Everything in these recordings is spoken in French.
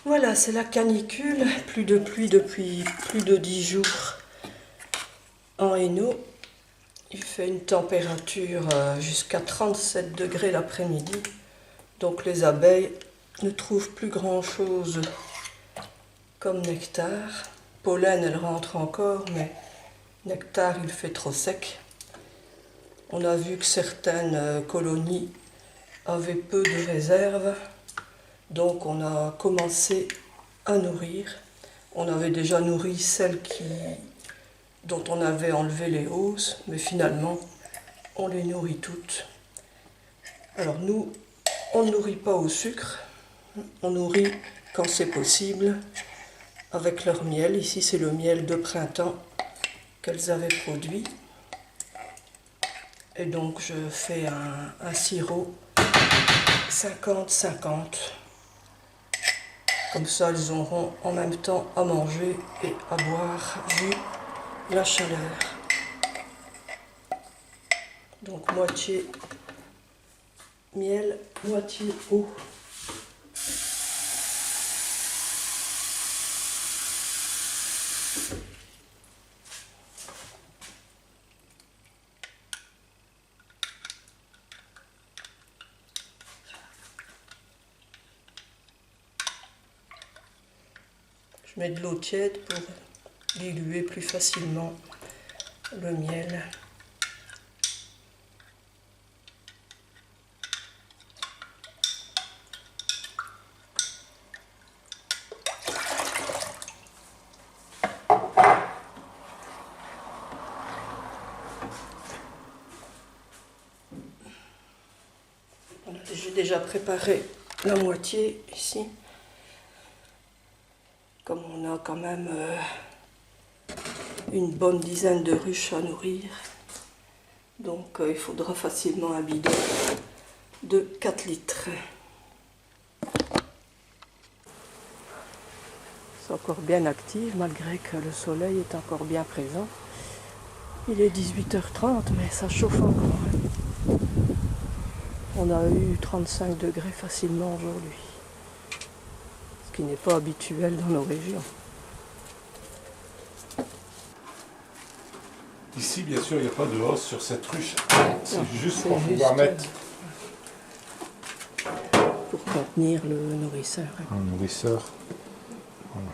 Voilà, c'est la canicule, plus de pluie depuis plus de 10 jours en Hainaut. Il fait une température jusqu'à 37 degrés l'après-midi. Donc les abeilles ne trouvent plus grand-chose comme nectar. Pollen, elles rentrent encore, mais nectar, il fait trop sec. On a vu que certaines colonies avaient peu de réserves. Donc on a commencé à nourrir. On avait déjà nourri celles dont on avait enlevé les hausses, mais finalement, on les nourrit toutes. Alors nous, on ne nourrit pas au sucre, on nourrit quand c'est possible avec leur miel. Ici, c'est le miel de printemps qu'elles avaient produit. Et donc, je fais un sirop 50-50. Comme ça, elles auront en même temps à manger et à boire vu la chaleur. Donc, moitié miel, moitié eau. Je mets de l'eau tiède pour diluer plus facilement le miel. Voilà, j'ai déjà préparé la moitié ici. Comme on a quand même une bonne dizaine de ruches à nourrir, donc il faudra facilement un bidon de 4 litres. C'est encore bien actif malgré que le soleil est encore bien présent. Il est 18h30 mais ça chauffe encore. On a eu 35 degrés facilement aujourd'hui, ce qui n'est pas habituel dans nos régions. Ici, bien sûr, il n'y a pas de hausse sur cette ruche. C'est Non, juste c'est pour pouvoir mettre pour contenir le nourrisseur. un nourrisseur. Voilà.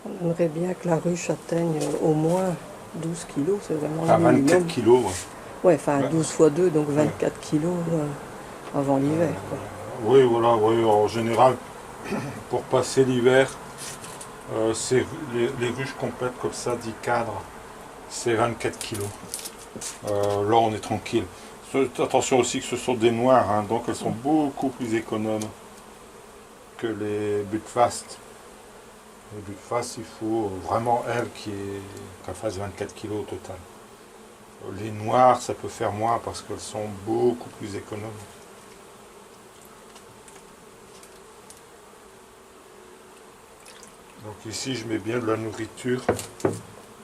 On aimerait bien que la ruche atteigne au moins 12 kilos, c'est vraiment À le 24 minimum. kilos. Ouais, enfin Ouais. 12 fois 2, donc 24 kilos avant l'hiver. Oui, voilà, oui, en général, pour passer l'hiver, les ruches complètes comme ça, 10 cadres, c'est 24 kilos. Là, on est tranquille. Attention aussi que ce sont des noires, hein, donc elles sont beaucoup plus économes que les Buckfast. Les Buckfast, il faut vraiment elles qu'elles fassent 24 kilos au total. Les noires, ça peut faire moins parce qu'elles sont beaucoup plus économes. Donc ici, je mets bien de la nourriture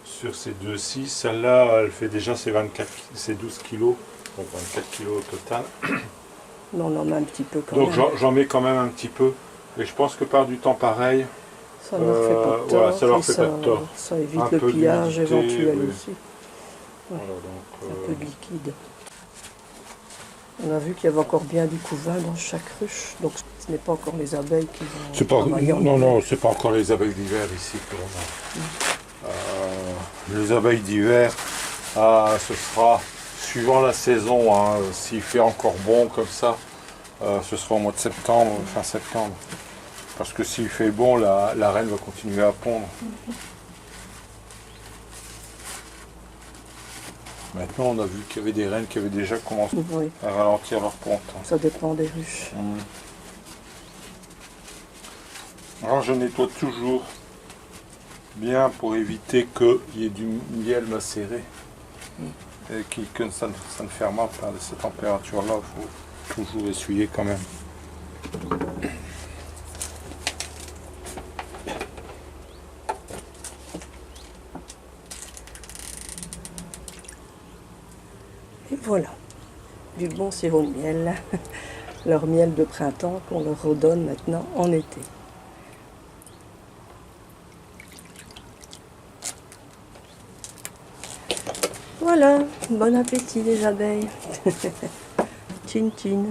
sur ces deux-ci. Celle-là, elle fait déjà ses 12 kilos, donc 24 kilos au total. Mais on en a un petit peu quand Donc même. j'en mets quand même un petit peu. Et je pense que par du temps pareil, Ça ne leur fait pas de tort. voilà, ça leur et fait pas de tort. Ça évite Un le peu pillage d'humidité, éventuel oui. aussi. Voilà, donc, Un peu de liquide. On a vu qu'il y avait encore bien du couvain dans chaque ruche, donc ce n'est pas encore les abeilles qui vont c'est pas, travailler en non, hiver. non, c'est pas encore les abeilles d'hiver ici que l'on a. Les abeilles d'hiver, ce sera suivant la saison, hein, s'il fait encore bon comme ça, ce sera au mois de septembre, fin septembre. Parce que s'il fait bon, la reine va continuer à pondre. Maintenant, on a vu qu'il y avait des reines qui avaient déjà commencé Oui, à ralentir leur ponte. ça dépend des ruches. Alors je nettoie toujours bien pour éviter qu'il y ait du miel macéré et que ça ne fermente pas. À cette température-là, il faut toujours essuyer quand même. Et voilà, du bon sirop de miel, leur miel de printemps qu'on leur redonne maintenant en été. Voilà, bon appétit les abeilles. Tchin tchin.